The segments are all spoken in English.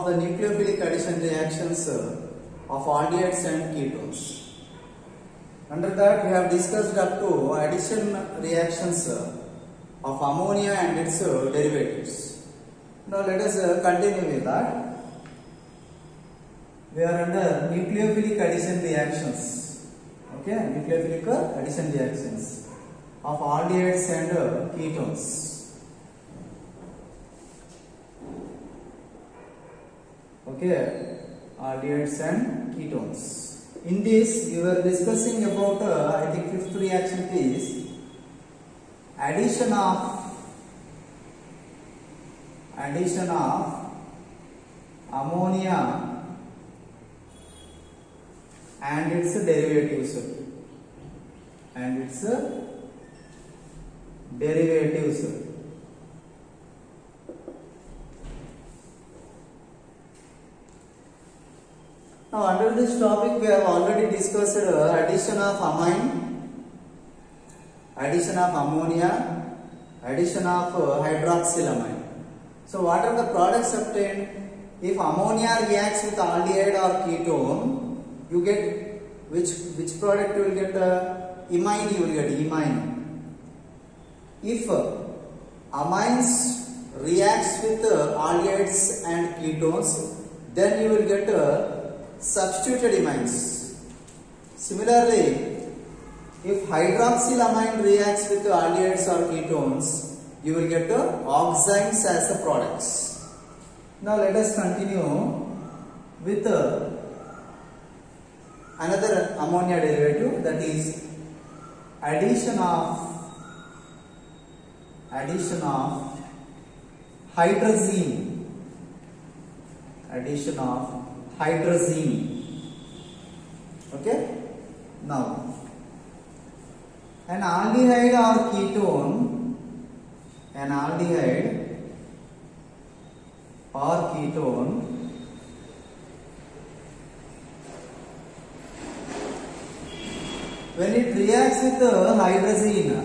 of the nucleophilic addition reactions of aldehydes and ketones. Under that we have discussed up to addition reactions of ammonia and its derivatives. Now let us continue with that. We are under nucleophilic addition reactions. Okay, nucleophilic addition reactions of aldehydes and ketones. Okay, aldehydes and ketones. In this, we were discussing about I think fifth reaction is addition of ammonia and its derivatives Now under this topic we have already discussed addition of amine, addition of ammonia, addition of hydroxylamine. So what are the products obtained? If ammonia reacts with aldehyde or ketone, you get which product you will get? Imine, you will get imine. If amines reacts with aldehydes and ketones, then you will get substituted imines. Similarly, if hydroxylamine reacts with aldehydes or ketones, you will get oximes as the products. Now let us continue with another ammonia derivative, that is addition of hydrazine. Addition of hydrazine. Okay. Now, an aldehyde or ketone, when it reacts with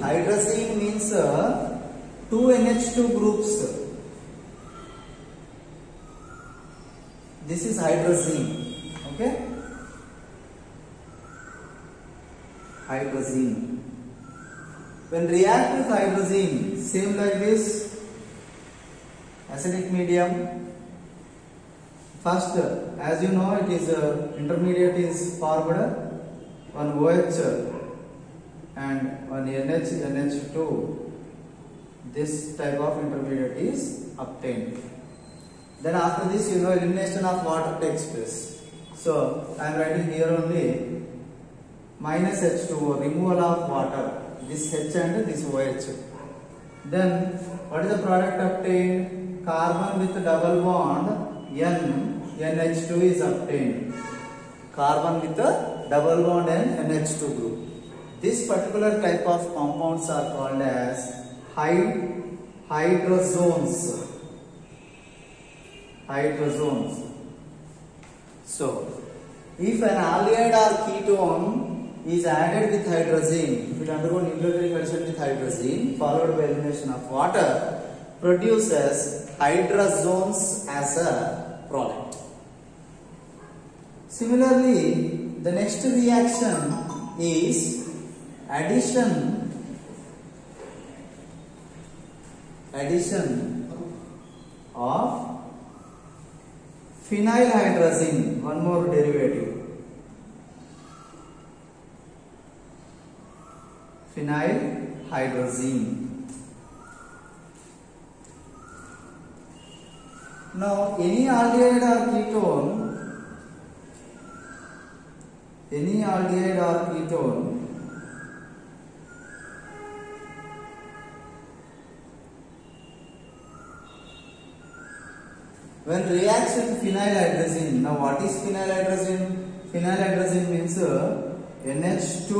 hydrazine means two NH2 groups. This is hydrazine. Okay. Hydrazine. When react with hydrazine, same like this, acidic medium. First, as you know, it is intermediate is formed, one OH and one NH2. This type of intermediate is obtained. Then after this, you know, elimination of water takes place. So I am writing here only minus H2O, removal of water. This H and this OH. Then what is the product obtained? Carbon with double bond NH2 is obtained. Carbon with a double bond and NH2 group. This particular type of compounds are called as hydrazones. So, if an aldehyde or ketone is added with hydrazine, if it undergoes nucleophilic addition with hydrazine followed by elimination of water, produces hydrazones as a product. Similarly, the next reaction is addition of phenylhydrazine, one more derivative. Phenylhydrazine. Now, any aldehyde or ketone when reacts with phenylhydrazine. Now what is phenylhydrazine? Phenylhydrazine means NH2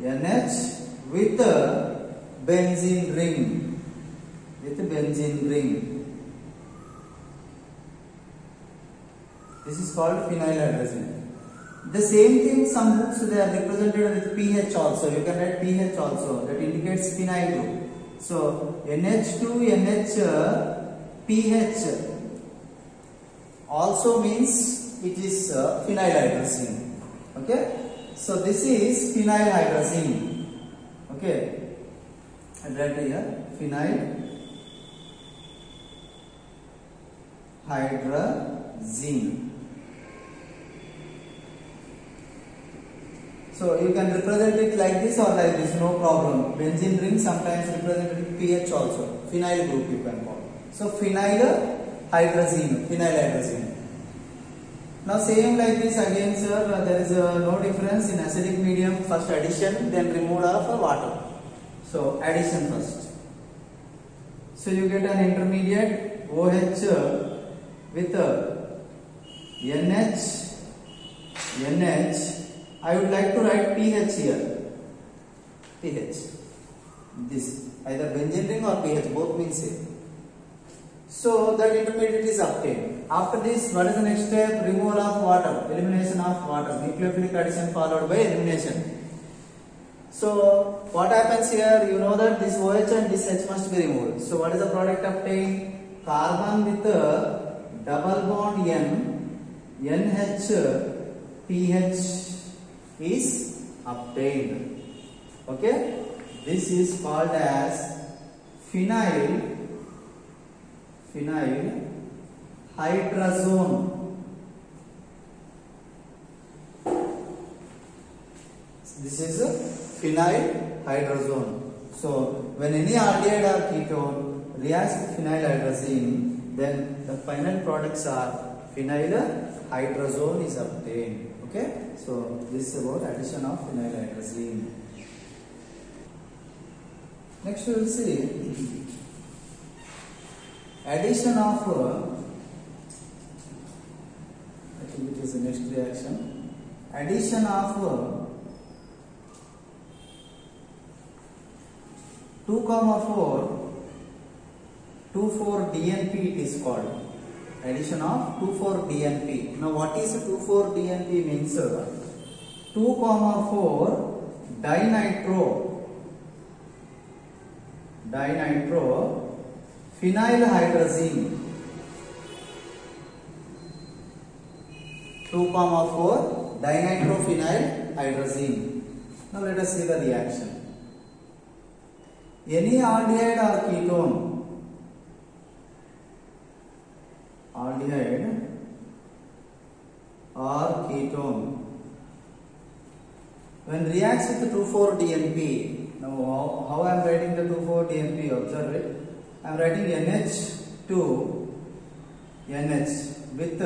NH with benzene ring. This is called phenylhydrazine. The same thing, some books they are represented with pH also. You can write pH also. That indicates phenyl group. So NH2 NH pH also means it is phenylhydrazine. Okay, so this is phenylhydrazine. Okay, I write here phenylhydrazine. So you can represent it like this or like this, no problem. Benzene ring sometimes represented with PH also. Phenyl group you can call. So phenylhydrazine. Now same like this again, sir. There is no difference in acidic medium. First addition, then removal of water. So addition first. So you get an intermediate OH with NH. I would like to write pH here. pH. This either benzene ring or pH, both means same. So that intermediate is obtained. After this, what is the next step? Removal of water, elimination of water. Nucleophilic addition followed by elimination. So what happens here? You know that this OH and this H must be removed. So what is the product obtained? Carbon with double bond N, NH, PH is obtained. Okay, this is called as phenylhydrazone. This is a phenylhydrazone. So when any aldehyde or ketone reacts with phenylhydrazine, then the final products are phenylhydrazone is obtained. Okay, so this is about addition of phenylhydrazine. Next we will see addition of I think it is the next reaction. Addition of 2,4,2,4-DNP it is called. Addition of 2,4-DNP. Now what is 2,4-DNP means? 2,4-dinitro phenylhydrazine. 2,4-dinitro phenylhydrazine. Now let us see the reaction. Any aldehyde or ketone, when reacts with 2,4-DNP, now how I am writing the 2,4-DNP, observe it. I am writing NH with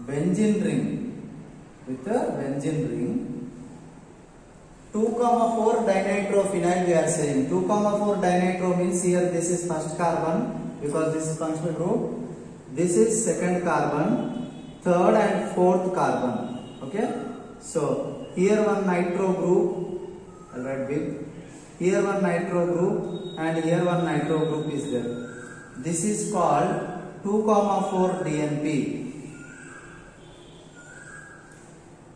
benzene ring, 2,4-dinitrophenyl we are saying. 2,4-dinitro means here this is first carbon because this is functional group. This is second carbon, third and fourth carbon. Okay. So here one nitro group, I'll write big. Here one nitro group and here one nitro group is there. This is called 2,4-DNP.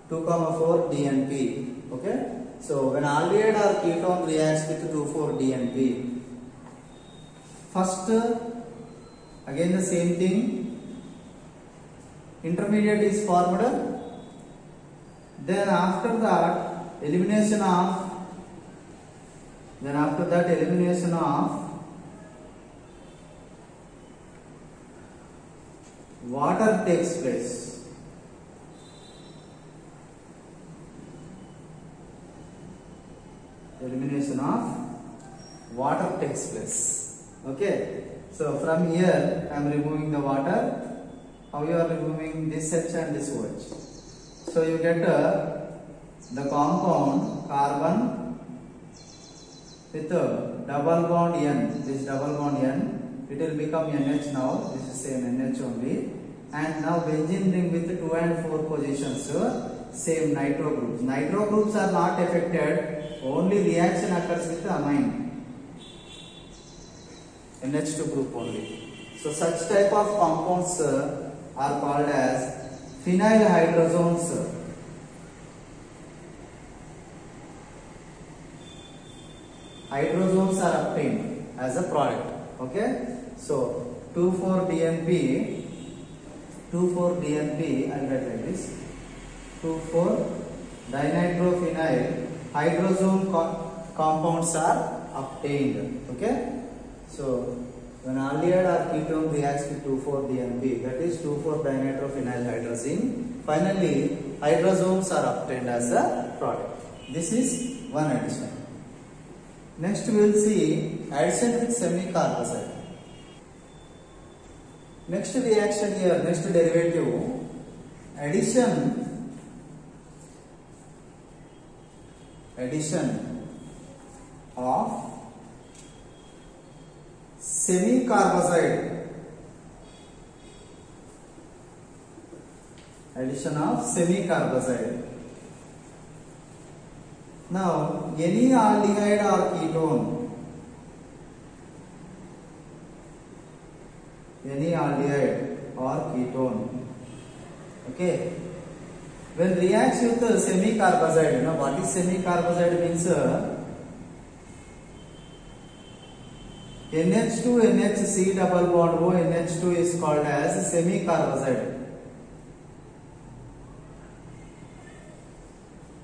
2,4-DNP. Okay. So when aldehyde or ketone reacts with 2,4-DNP, first again the same thing. Intermediate is formed. Then after that elimination of water takes place. Elimination of water takes place. Okay. So from here I am removing the water. How you are removing this H and this OH? So you get the compound carbon with a double bond N. This double bond N, it will become NH now. This is same NH only. And now benzene ring with 2 and 4 positions, same nitro groups. Nitro groups are not affected. Only reaction occurs with the amine. NH2 group only. So such type of compounds are called as phenylhydrazones. Hydrozones are obtained as a product. Okay. So 2,4-DNP 2,4-DNP, I'll write like this. 2,4-dinitrophenyl hydrosome compounds are obtained. Okay. So when aldehyde or ketone reacts with 2,4-DNP, that is 2,4-dinitrophenyl hydrazine, finally hydrosomes are obtained as a product. This is one addition. Next we will see addition with semi-carbazide. Next reaction here, next derivative, addition of semi-carbazide. Addition of semi-carbazide. Now, any aldehyde or ketone, okay, when reacts with the semi-carbazide, you know what is semi-carbazide means? NH2 NHC double bond O NH2 is called as semi-carbazide.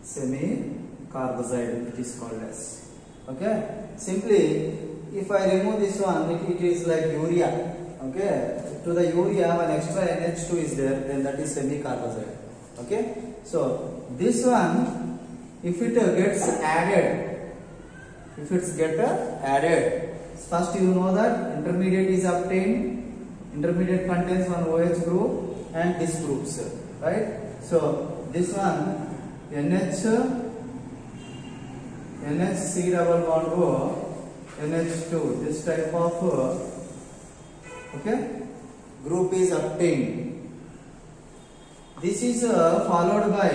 Semi-carbazide it is called as. Okay. Simply, if I remove this one, it is like urea. Okay. To the urea, one extra NH2 is there, then that is semi-carbazide. Okay. So this one, if it gets added, first you know that intermediate is obtained. Intermediate contains one OH group and this groups, right? So this one NHC double bond O NH2, this type of okay group is obtained. This is followed by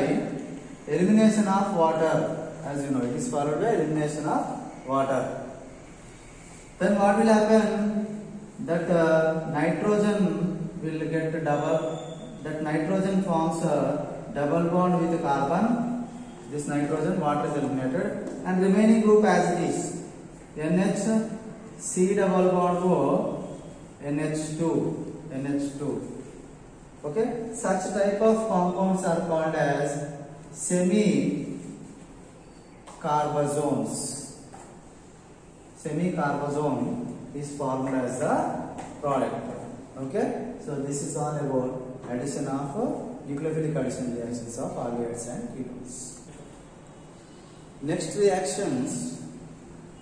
elimination of water. As you know, it is followed by elimination of water. Then what will happen? That nitrogen will get double. That nitrogen forms a double bond with carbon. This nitrogen, water is eliminated, and remaining group as it is NHC double bond O NH2. Okay, such type of compounds are called as semi-carbozones. Semi-carbazone is formed as a product. Okay, so this is all about addition of nucleophilic addition reactions of aldehydes and ketones. Next reactions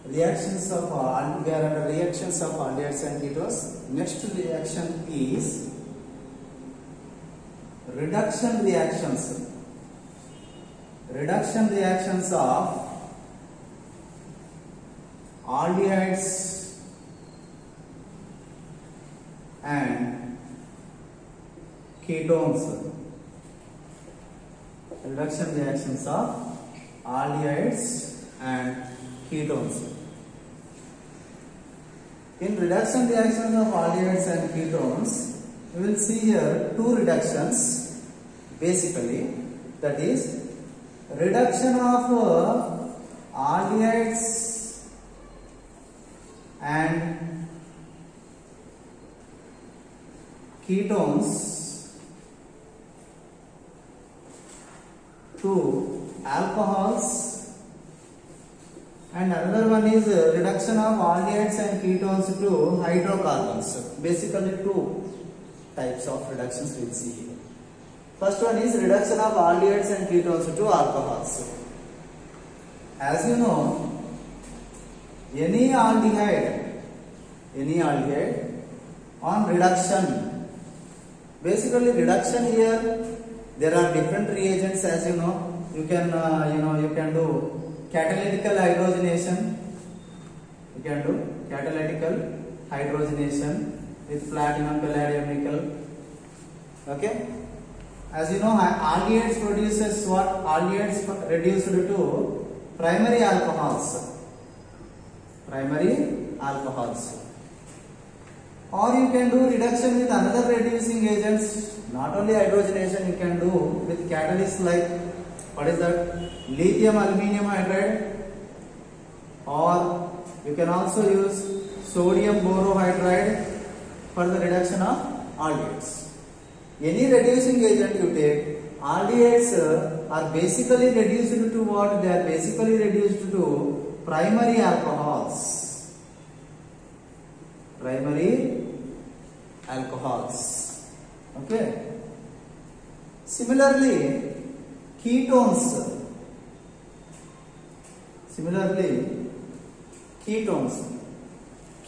of reactions of aldehydes and ketones. Next reaction is reduction reactions. Reduction reactions of aldehydes and ketones. Reduction reactions of aldehydes and ketones. In reduction reactions of aldehydes and ketones, we will see here two reductions basically, that is reduction of aldehydes and ketones to alcohols, and another one is reduction of aldehydes and ketones to hydrocarbons. Basically two types of reductions we will see here. First one is reduction of aldehydes and ketones to alcohols. As you know, any aldehyde on reduction, basically reduction here there are different reagents. As you know, you can do catalytical hydrogenation. You can do catalytical hydrogenation with platinum, palladium, nickel. Okay. As you know, aldehydes produces what? Aldehydes reduced to primary alcohols. Or you can do reduction with another reducing agents. Not only hydrogenation, you can do with catalysts like, what is that? Lithium aluminium hydride, or you can also use sodium borohydride for the reduction of aldehydes. Any reducing agent you take, aldehydes are basically reduced to what? They are basically reduced to primary alcohols. Primary alcohols. Okay. Similarly, ketones.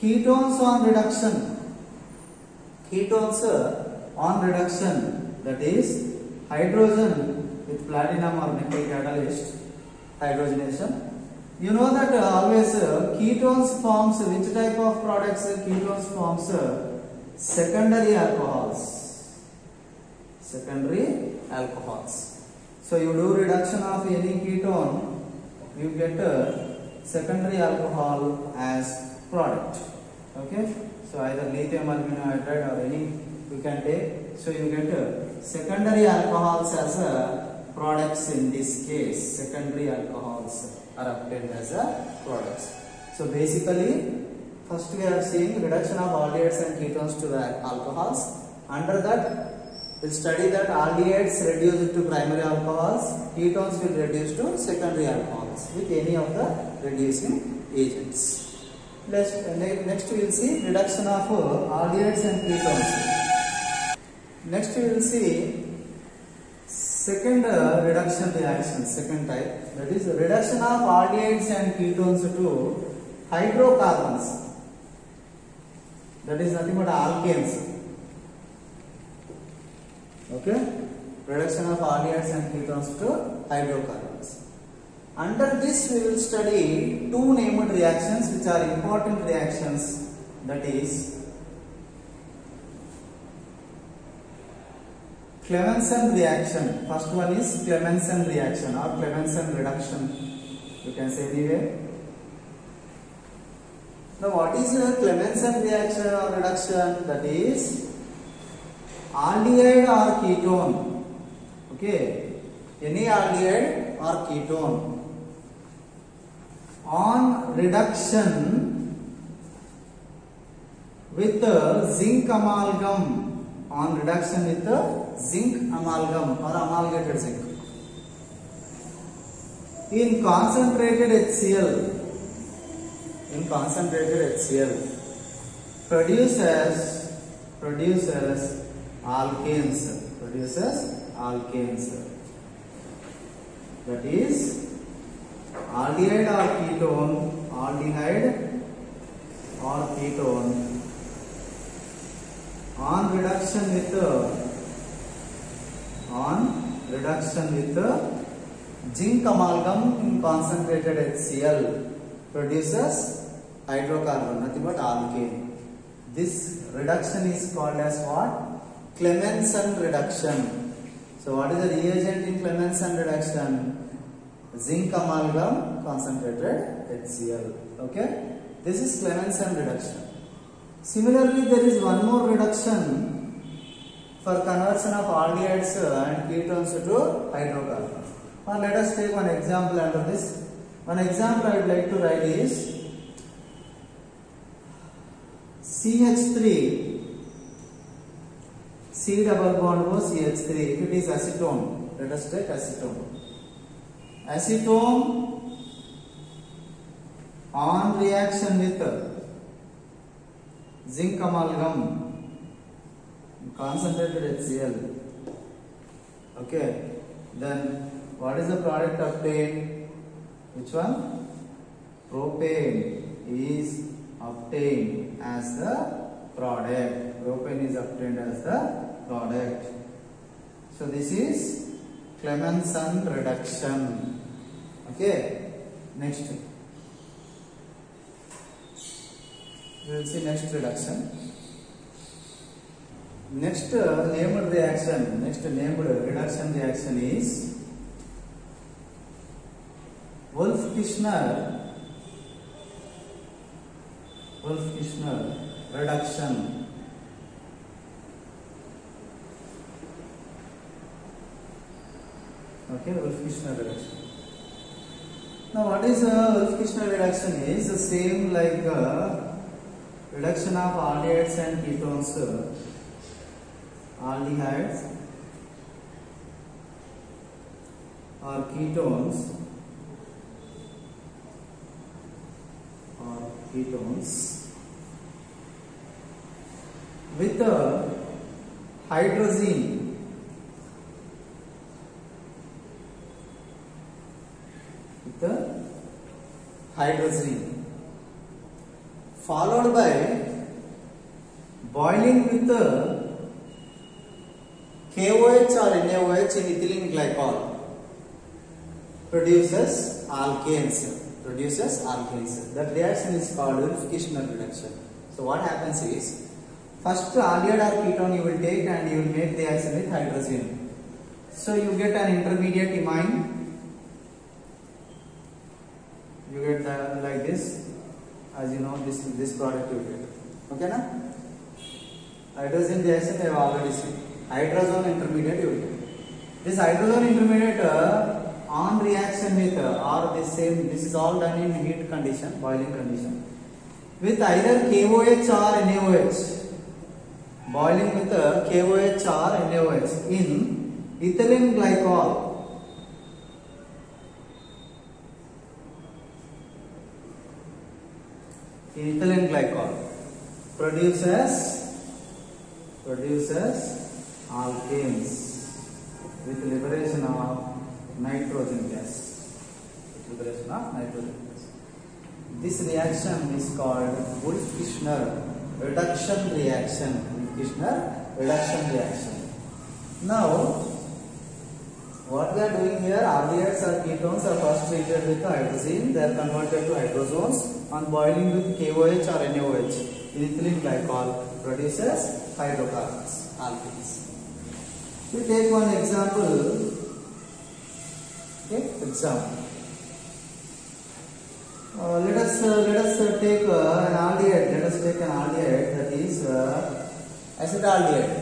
Ketones on reduction. That is hydrogen with platinum or nickel catalyst, hydrogenation. You know that always ketones forms which type of products? Ketones forms secondary alcohols. So you do reduction of any ketone, you get secondary alcohol as product. Okay. So either lithium aluminum hydride or any you can take. So you get secondary alcohols as products in this case. Secondary alcohols are obtained as products. So basically, first we are seeing reduction of aldehydes and ketones to the alcohols. Under that, we'll study that aldehydes reduce to primary alcohols, ketones will reduce to secondary alcohols with any of the reducing agents. Next we will see reduction of aldehydes and ketones. Next we will see second reduction reaction, second type, that is reduction of aldehydes and ketones to hydrocarbons. That is nothing but alkanes. Okay, reduction of aldehydes and ketones to hydrocarbons. Under this we will study two named reactions which are important reactions, that is Clemmensen reaction. First one is Clemmensen reaction or Clemmensen reduction, you can say anyway. Now what is a Clemmensen reaction or reduction? That is aldehyde or ketone. Okay, any aldehyde or ketone on reduction with zinc amalgam, on reduction with zinc amalgam or amalgated zinc in concentrated HCl, produces alkanes, that is aldehyde or ketone on reduction with zinc amalgam in concentrated HCl produces hydrocarbon, nothing but alkane. This reduction is called as what? Clemmensen reduction. So what is the reagent in Clemmensen reduction? Zinc amalgam concentrated HCl. Okay, this is Clemmensen reduction. Similarly, there is one more reduction for conversion of aldehydes and ketones to hydrocarbon. Or let us take one example under this. One example I would like to write is CH3, C double bond O CH3. If it is acetone, let us take acetone. Acetone on reaction with zinc amalgam, concentrated HCl. Okay, then what is the product obtained? Which one? Propane is obtained as the product. Propane is obtained as the product. So this is Clemmensen reduction. Okay, next we will see next reduction. Next named reduction reaction is Wolff-Kishner reduction. Okay, Wolff-Kishner reduction. Now what is Wolff-Kishner reduction is the same like reduction of aldehydes and ketones aldehydes or ketones with a hydrazine followed by boiling with KOH or NaOH in ethylene glycol produces alkanes. That reaction is called Wolff-Kishner reduction. So what happens is, first aldehyde or ketone you will take and you will make reaction with hydrazine. So you get an intermediate imine. You get like this. As you know, this product you get. Okay na? Hydrazine reaction I have already seen. Hydrazone intermediate you will get. This hydrazone intermediate on reaction with this is all done in heat condition, boiling condition, with either KOH or NaOH. Boiling with KOH or NaOH in ethylene glycol. Ethylene glycol produces alkanes with liberation of nitrogen gas. This reaction is called Wolff-Kishner reduction reaction. Now, what we are doing here, aldehydes or ketones are first treated with hydrazine. They are converted to hydrozones. On boiling with KOH or NaOH in ethylene glycol produces hydrocarbons, alkanes. We take one example. Okay, example. Let us take an aldehyde. Let us take an aldehyde, that is acetaldehyde.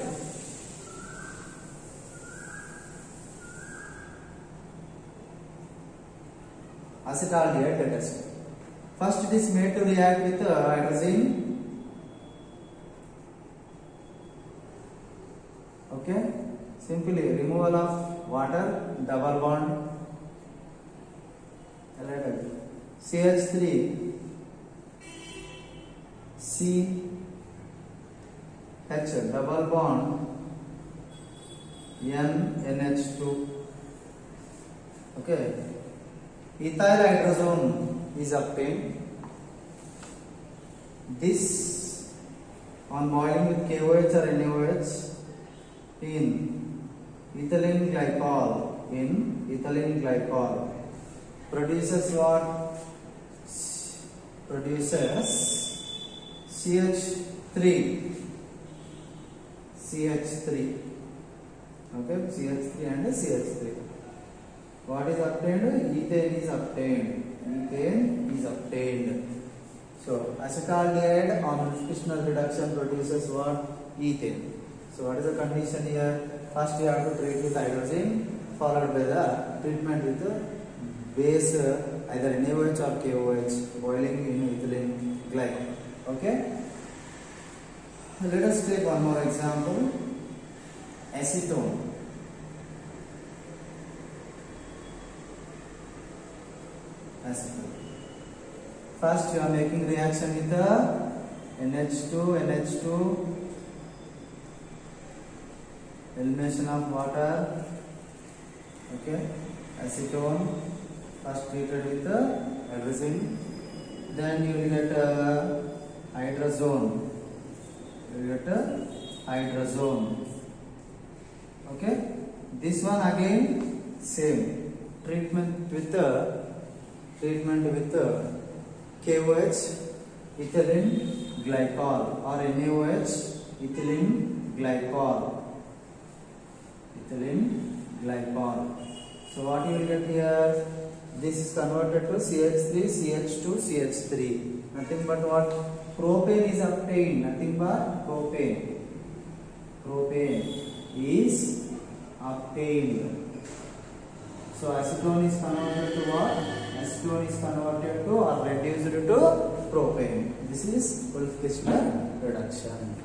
Acetaldehyde, let us take. First it is made to react with hydrazine. Okay, simply removal of water, double bond, CH3 CH double bond NH2. Okay, ethyl hydrazone is obtained. This on boiling with KOH or NaOH in ethylene glycol produces what? Produces CH3. Okay, CH3 and CH3. What is obtained? Ethane is obtained. So acetaldehyde on Wolff-Kishner reduction produces what? Ethane. So what is the condition here? First you have to treat with hydrazine, followed by the treatment with base either NaOH or KOH, boiling in ethylene glycol. Okay. Let us take one more example. Acetone. First you are making reaction with the NH2, elimination of water. Okay, acetone first treated with the hydrazine, then you will get hydrazone. Okay, this one again same treatment with KOH ethylene glycol or NaOH ethylene glycol. So what you will get here? This is converted to CH3, CH2, CH3. Nothing but what? Propane is obtained. Nothing but propane. Propane is obtained. So acetone is converted to what? Acetone is converted to or reduced to propane. This is Wolff-Kishner reduction.